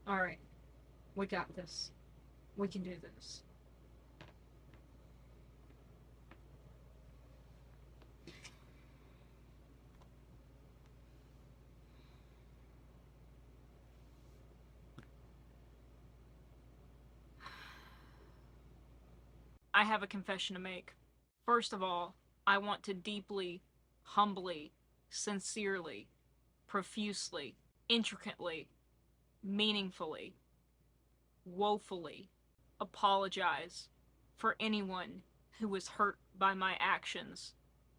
Alright, we got this. We can do this. I have a confession to make. First of all, I want to deeply, humbly, sincerely, profusely, intricately, meaningfully, woefully apologize for anyone who was hurt by my actions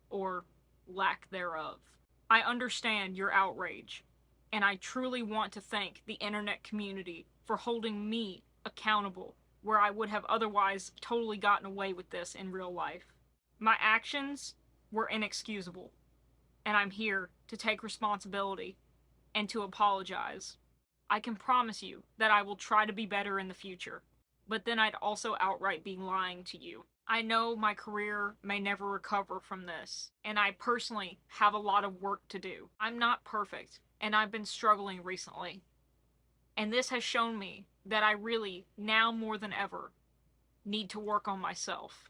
or lack thereof. I understand your outrage, and I truly want to thank the internet community for holding me accountable where I would have otherwise totally gotten away with this in real life. My actions were inexcusable, and I'm here to take responsibility and to apologize. I can promise you that I will try to be better in the future, but then I'd also outright be lying to you. I know my career may never recover from this, and I personally have a lot of work to do. I'm not perfect, and I've been struggling recently. And this has shown me that I really, now more than ever, need to work on myself.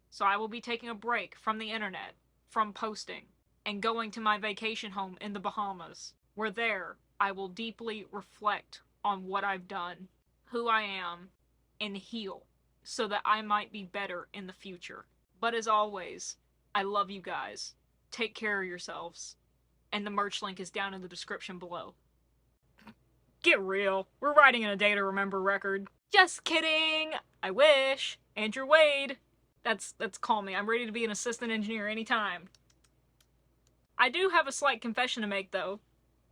So I will be taking a break from the internet, from posting, and going to my vacation home in the Bahamas, where there I will deeply reflect on what I've done, who I am, and heal, so that I might be better in the future. But as always, I love you guys. Take care of yourselves. And the merch link is down in the description below. Get real. We're writing in a day to remember record. Just kidding! I wish. Andrew Wade. That's call me. I'm ready to be an assistant engineer anytime. I do have a slight confession to make, though.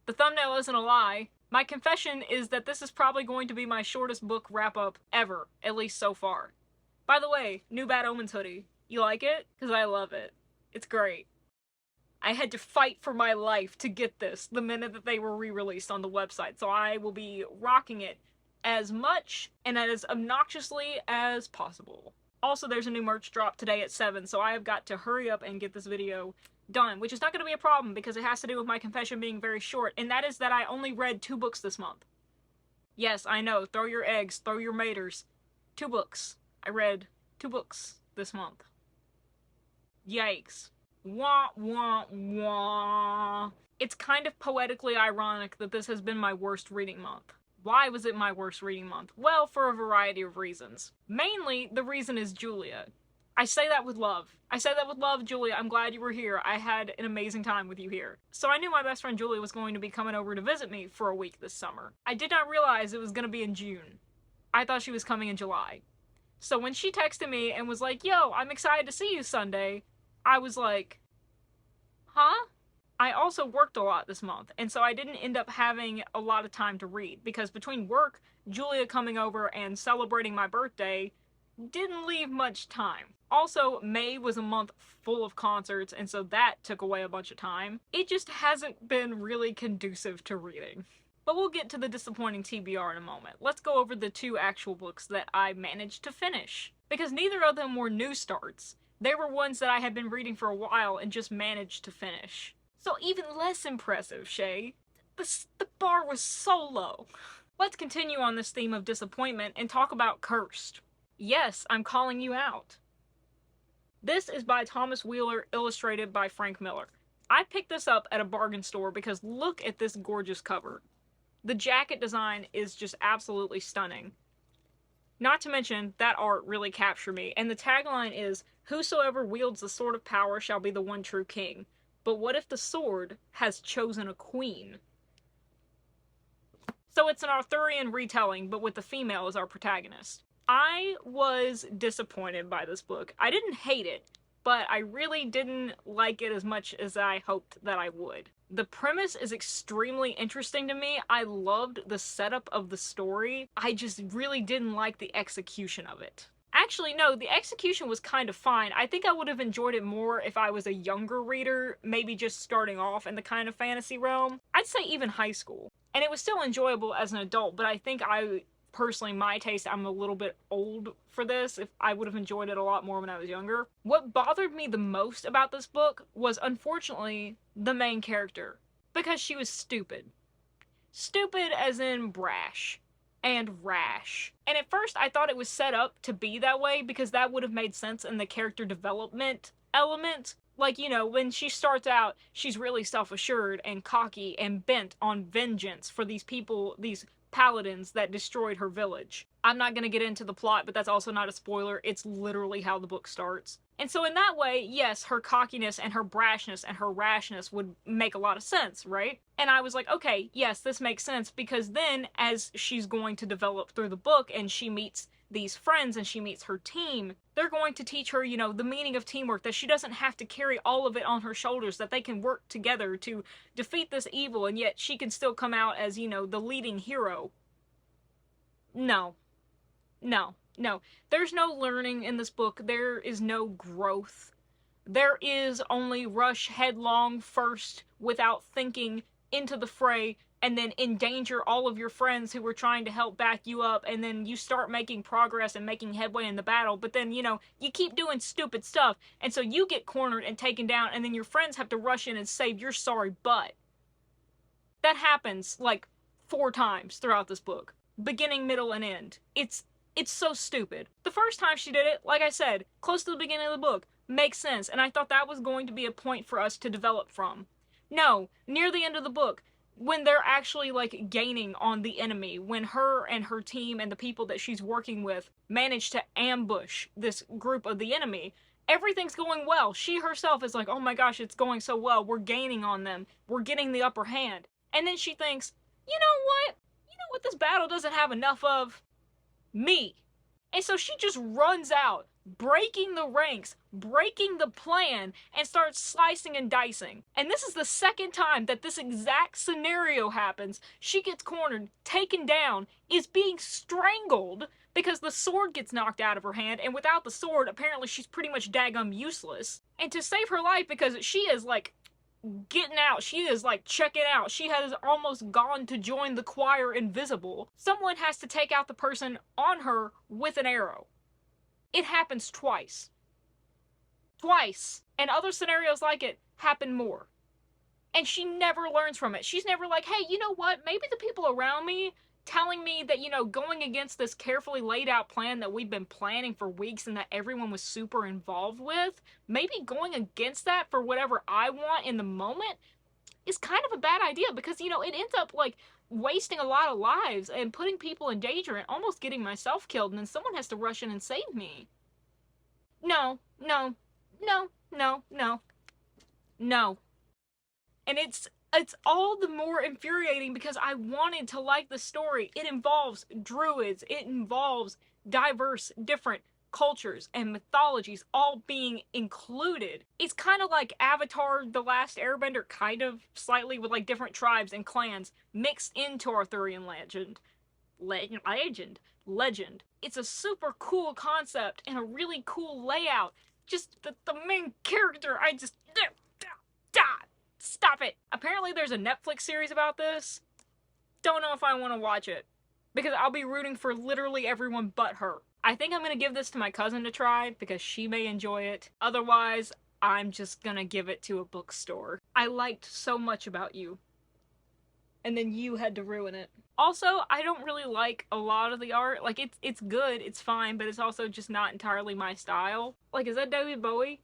The thumbnail isn't a lie. My confession is that this is probably going to be my shortest book wrap-up ever, at least so far. By the way, new Bad Omens hoodie. You like it? Because I love it. It's great. I had to fight for my life to get this the minute that they were re-released on the website, so I will be rocking it as much and as obnoxiously as possible. Also, there's a new merch drop today at 7, so I have got to hurry up and get this video done, which is not going to be a problem because it has to do with my confession being very short, and that is that I only read 2 books this month. Yes, I know, throw your eggs, throw your maters. 2 books. I read 2 books this month. Yikes. Wah, wah, wah. It's kind of poetically ironic that this has been my worst reading month. Why was it my worst reading month? Well, for a variety of reasons. Mainly, the reason is Julia. I say that with love. I say that with love, Julia. I'm glad you were here. I had an amazing time with you here. So I knew my best friend Julia was going to be coming over to visit me for a week this summer. I did not realize it was going to be in June. I thought she was coming in July. So when she texted me and was like, yo, I'm excited to see you Sunday, I was like, huh? I also worked a lot this month, and so I didn't end up having a lot of time to read, because between work, Julia coming over, and celebrating my birthday, didn't leave much time. Also, May was a month full of concerts, and so that took away a bunch of time. It just hasn't been really conducive to reading. But we'll get to the disappointing TBR in a moment. Let's go over the 2 actual books that I managed to finish, because neither of them were new starts. They were ones that I had been reading for a while and just managed to finish. So even less impressive, Chey. The bar was so low. Let's continue on this theme of disappointment and talk about Cursed. Yes, I'm calling you out. This is by Thomas Wheeler, illustrated by Frank Miller. I picked this up at a bargain store because look at this gorgeous cover. The jacket design is just absolutely stunning. Not to mention, that art really captured me, and the tagline is, "Whosoever wields the sword of power shall be the one true king. But what if the sword has chosen a queen?" So it's an Arthurian retelling, but with the female as our protagonist. I was disappointed by this book. I didn't hate it, but I really didn't like it as much as I hoped that I would. The premise is extremely interesting to me. I loved the setup of the story. I just really didn't like the execution of it. Actually, no, the execution was kind of fine. I think I would have enjoyed it more if I was a younger reader, maybe just starting off in the kind of fantasy realm. I'd say even high school. And it was still enjoyable as an adult, but I think personally, my taste, I'm a little bit old for this. If I would have enjoyed it a lot more when I was younger. What bothered me the most about this book was, unfortunately, the main character. Because she was stupid. Stupid as in brash. and rash. And at first I thought it was set up to be that way because that would have made sense in the character development element. Like, you know, when she starts out, she's really self-assured and cocky and bent on vengeance for these people, these paladins that destroyed her village. I'm not gonna get into the plot, but that's also not a spoiler. It's literally how the book starts. And so in that way, yes, her cockiness and her brashness and her rashness would make a lot of sense, right? And I was like, okay, yes, this makes sense, because then as she's going to develop through the book and she meets these friends and she meets her team, they're going to teach her, you know, the meaning of teamwork, that she doesn't have to carry all of it on her shoulders, that they can work together to defeat this evil, and yet she can still come out as, you know, the leading hero. No. No. No. There's no learning in this book. There is no growth. There is only rush headlong first without thinking into the fray, and then endanger all of your friends who were trying to help back you up, and then you start making progress and making headway in the battle, but then, you know, you keep doing stupid stuff, and so you get cornered and taken down, and then your friends have to rush in and save your sorry butt. That happens, like, 4 times throughout this book. Beginning, middle, and end. It's so stupid. The first time she did it, like I said, close to the beginning of the book, makes sense, and I thought that was going to be a point for us to develop from. No, near the end of the book, when they're actually, like, gaining on the enemy, when her and her team and the people that she's working with manage to ambush this group of the enemy, everything's going well. She herself is like, oh my gosh, it's going so well, we're gaining on them, we're getting the upper hand. And then she thinks, you know what? You know what this battle doesn't have enough of? Me. And so she just runs out, breaking the ranks, breaking the plan, and starts slicing and dicing. And this is the second time that this exact scenario happens. She gets cornered, taken down, is being strangled because the sword gets knocked out of her hand, and without the sword, apparently she's pretty much daggum useless. And to save her life, because she is, like, getting out, she is, like, checking out, she has almost gone to join the choir invisible, someone has to take out the person on her with an arrow. It happens twice. Twice. And other scenarios like it happen more. And she never learns from it. She's never like, hey, you know what? Maybe the people around me telling me that, you know, going against this carefully laid out plan that we've been planning for weeks and that everyone was super involved with, maybe going against that for whatever I want in the moment is kind of a bad idea, because, you know, it ends up, like, wasting a lot of lives and putting people in danger and almost getting myself killed, and then someone has to rush in and save me. No, no, no, no, no, no. And it's all the more infuriating because I wanted to like the story. It involves druids, it involves diverse, different cultures and mythologies all being included. It's kind of like Avatar: The Last Airbender, kind of, slightly, with, like, different tribes and clans mixed into Arthurian legend. Legend. It's a super cool concept and a really cool layout. Just the main character, I just... Stop it! Apparently there's a Netflix series about this. Don't know if I want to watch it, because I'll be rooting for literally everyone but her. I think I'm gonna give this to my cousin to try, because she may enjoy it. Otherwise, I'm just gonna give it to a bookstore. I liked so much about you, and then you had to ruin it. Also, I don't really like a lot of the art. Like, it's good, it's fine, but it's also just not entirely my style. Like, is that David Bowie?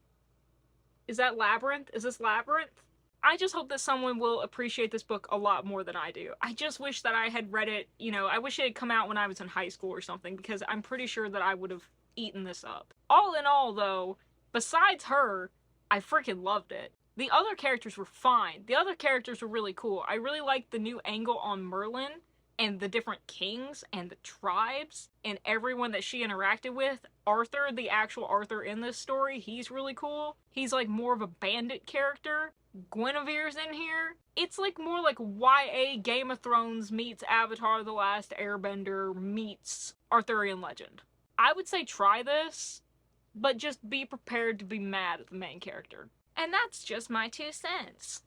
Is that Labyrinth? Is this Labyrinth? I just hope that someone will appreciate this book a lot more than I do. I just wish that I had read it, you know, I wish it had come out when I was in high school or something, because I'm pretty sure that I would have eaten this up. All in all, though, besides her, I freaking loved it. The other characters were fine. The other characters were really cool. I really liked the new angle on Merlin and the different kings and the tribes and everyone that she interacted with. Arthur, the actual Arthur in this story, he's really cool. He's, like, more of a bandit character. Guinevere's in here. It's, like, more like YA Game of Thrones meets Avatar: The Last Airbender meets Arthurian legend. I would say try this, but just be prepared to be mad at the main character. And that's just my 2 cents.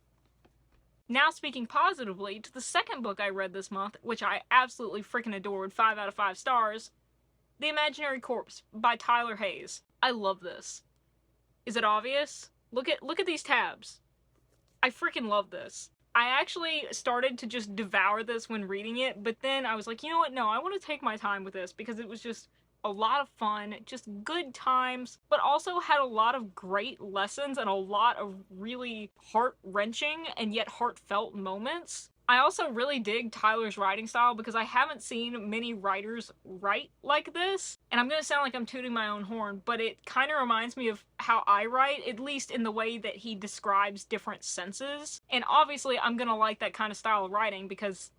Now, speaking positively to the second book I read this month, which I absolutely freaking adored, 5 out of 5 stars, The Imaginary Corpse by Tyler Hayes. I love this. Is it obvious? Look at these tabs. I freaking love this. I actually started to just devour this when reading it, but then I was like, you know what, no, I want to take my time with this because it was just a lot of fun, just good times, but also had a lot of great lessons and a lot of really heart-wrenching and yet heartfelt moments. I also really dig Tyler's writing style because I haven't seen many writers write like this. And I'm gonna sound like I'm tooting my own horn, but it kind of reminds me of how I write, at least in the way that he describes different senses. And obviously I'm gonna like that kind of style of writing because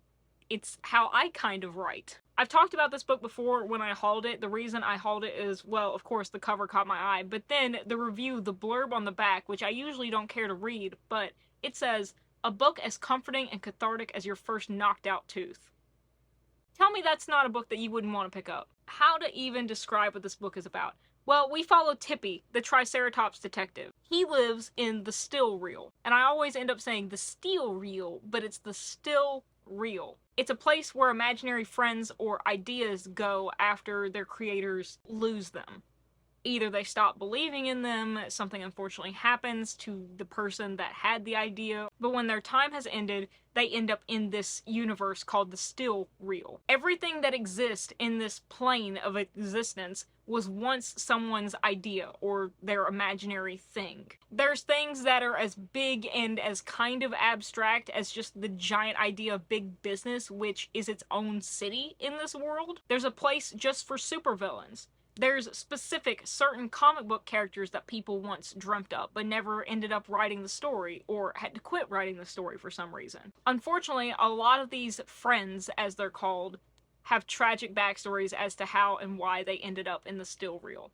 it's how I kind of write. I've talked about this book before when I hauled it. The reason I hauled it is, well, of course the cover caught my eye, but then the review, the blurb on the back, which I usually don't care to read, but it says, "A book as comforting and cathartic as your first knocked out tooth." Tell me that's not a book that you wouldn't want to pick up. How to even describe what this book is about? Well, we follow Tippy, the Triceratops detective. He lives in the still reel, and I always end up saying the steel reel, but it's the still reel. It's a place where imaginary friends or ideas go after their creators lose them. Either they stop believing in them, something unfortunately happens to the person that had the idea, but when their time has ended, they end up in this universe called the still reel. Everything that exists in this plane of existence was once someone's idea or their imaginary thing. There's things that are as big and as kind of abstract as just the giant idea of big business, which is its own city in this world. There's a place just for supervillains. There's specific, certain comic book characters that people once dreamt up, but never ended up writing the story, or had to quit writing the story for some reason. Unfortunately, a lot of these friends, as they're called, have tragic backstories as to how and why they ended up in the still reel.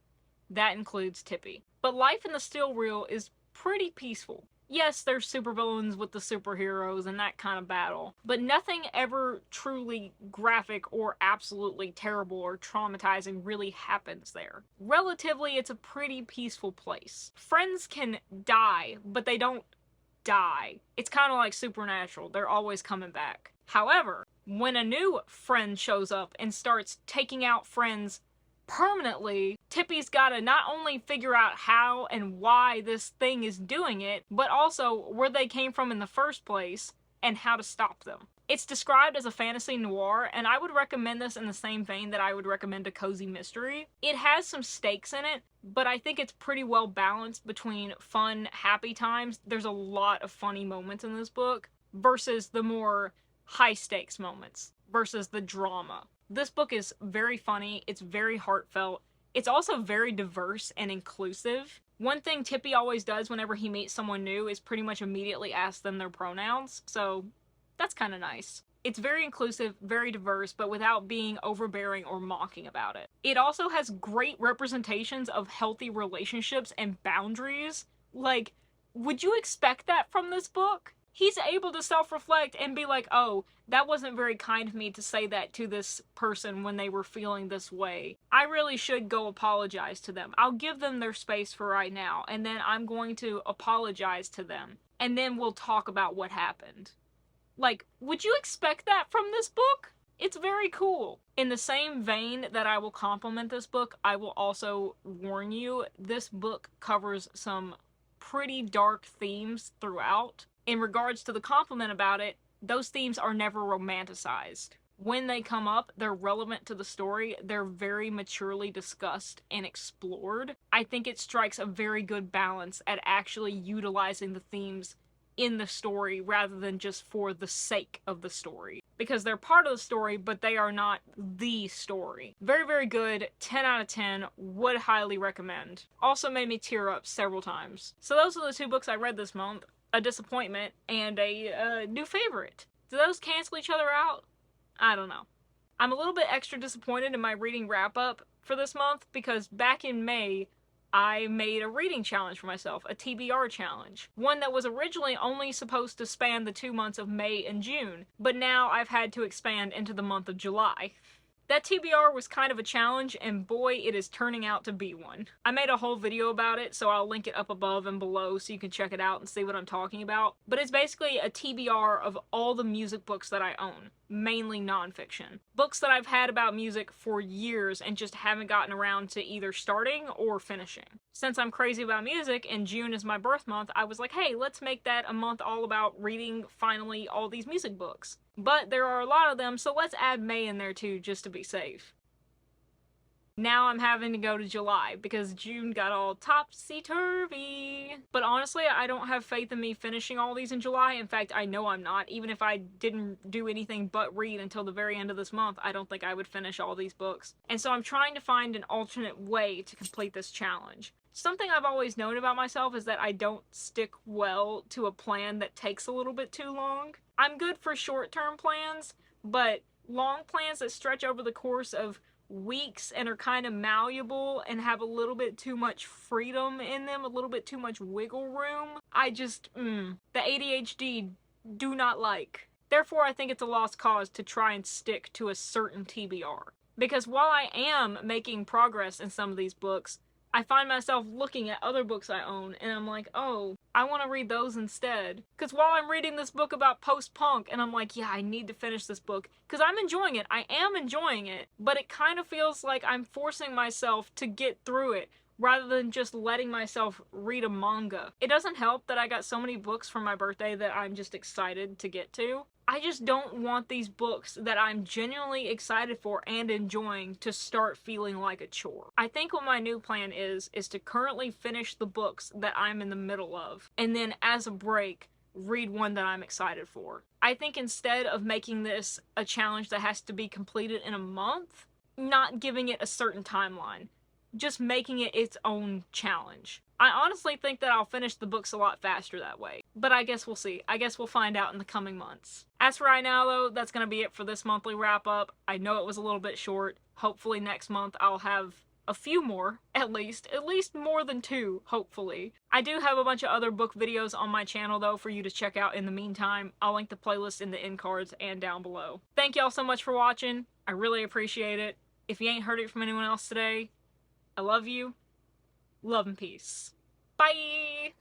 That includes Tippy. But life in the still reel is pretty peaceful. Yes, there's supervillains with the superheroes and that kind of battle, but nothing ever truly graphic or absolutely terrible or traumatizing really happens there. Relatively, it's a pretty peaceful place. Friends can die, but they don't die. It's kind of like Supernatural. They're always coming back. However, when a new friend shows up and starts taking out friends permanently, Tippy's gotta not only figure out how and why this thing is doing it, but also where they came from in the first place and how to stop them. It's described as a fantasy noir, and I would recommend this in the same vein that I would recommend a cozy mystery. It has some stakes in it, but I think it's pretty well balanced between fun, happy times. There's a lot of funny moments in this book versus the more high stakes moments versus the drama. This book is very funny, it's very heartfelt, it's also very diverse and inclusive. One thing Tippy always does whenever he meets someone new is pretty much immediately ask them their pronouns, so that's kind of nice. It's very inclusive, very diverse, but without being overbearing or mocking about it. It also has great representations of healthy relationships and boundaries. Like, would you expect that from this book? He's able to self-reflect and be like, oh, that wasn't very kind of me to say that to this person when they were feeling this way. I really should go apologize to them. I'll give them their space for right now, and then I'm going to apologize to them. And then we'll talk about what happened. Like, would you expect that from this book? It's very cool. In the same vein that I will compliment this book, I will also warn you, this book covers some pretty dark themes throughout. In regards to the compliment about it, those themes are never romanticized. When they come up, they're relevant to the story, they're very maturely discussed and explored. I think it strikes a very good balance at actually utilizing the themes in the story rather than just for the sake of the story. Because they're part of the story, but they are not the story. Very, very good. 10 out of 10. Would highly recommend. Also made me tear up several times. So those are the two books I read this month. A disappointment and a new favorite. Do those cancel each other out? I don't know. I'm a little bit extra disappointed in my reading wrap-up for this month because back in May, I made a reading challenge for myself, a TBR challenge. One that was originally only supposed to span the 2 months of May and June, but now I've had to expand into the month of July. That TBR was kind of a challenge, and boy, it is turning out to be one. I made a whole video about it, so I'll link it up above and below so you can check it out and see what I'm talking about. But it's basically a TBR of all the music books that I own, mainly nonfiction. Books that I've had about music for years and just haven't gotten around to either starting or finishing. since I'm crazy about music and June is my birth month, I was like, hey, let's make that a month all about reading finally all these music books. But there are a lot of them, so let's add May in there too, just to be safe. Now I'm having to go to July because June got all topsy-turvy. But honestly, I don't have faith in me finishing all these in July. In fact, I know I'm not. Even if I didn't do anything but read until the very end of this month, I don't think I would finish all these books. And so I'm trying to find an alternate way to complete this challenge. Something I've always known about myself is that I don't stick well to a plan that takes a little bit too long. I'm good for short-term plans, but long plans that stretch over the course of weeks and are kind of malleable and have a little bit too much freedom in them, a little bit too much wiggle room, I just, the ADHD do not like. Therefore, I think it's a lost cause to try and stick to a certain TBR. Because while I am making progress in some of these books, I find myself looking at other books I own and I'm like, oh, I want to read those instead. Because while I'm reading this book about post-punk and I'm like, yeah, I need to finish this book because I'm enjoying it. I am enjoying it, but it kind of feels like I'm forcing myself to get through it rather than just letting myself read a manga. It doesn't help that I got so many books for my birthday that I'm just excited to get to. I just don't want these books that I'm genuinely excited for and enjoying to start feeling like a chore. I think what my new plan is to currently finish the books that I'm in the middle of, and then as a break, read one that I'm excited for. I think instead of making this a challenge that has to be completed in a month, not giving it a certain timeline, just making it its own challenge. I honestly think that I'll finish the books a lot faster that way. But I guess we'll see. I guess we'll find out in the coming months. As for right now though, that's going to be it for this monthly wrap up. I know it was a little bit short. Hopefully next month I'll have a few more, at least more than 2, hopefully. I do have a bunch of other book videos on my channel though for you to check out in the meantime. I'll link the playlist in the end cards and down below. Thank y'all so much for watching. I really appreciate it. If you ain't heard it from anyone else today, I love you. Love and peace. Bye!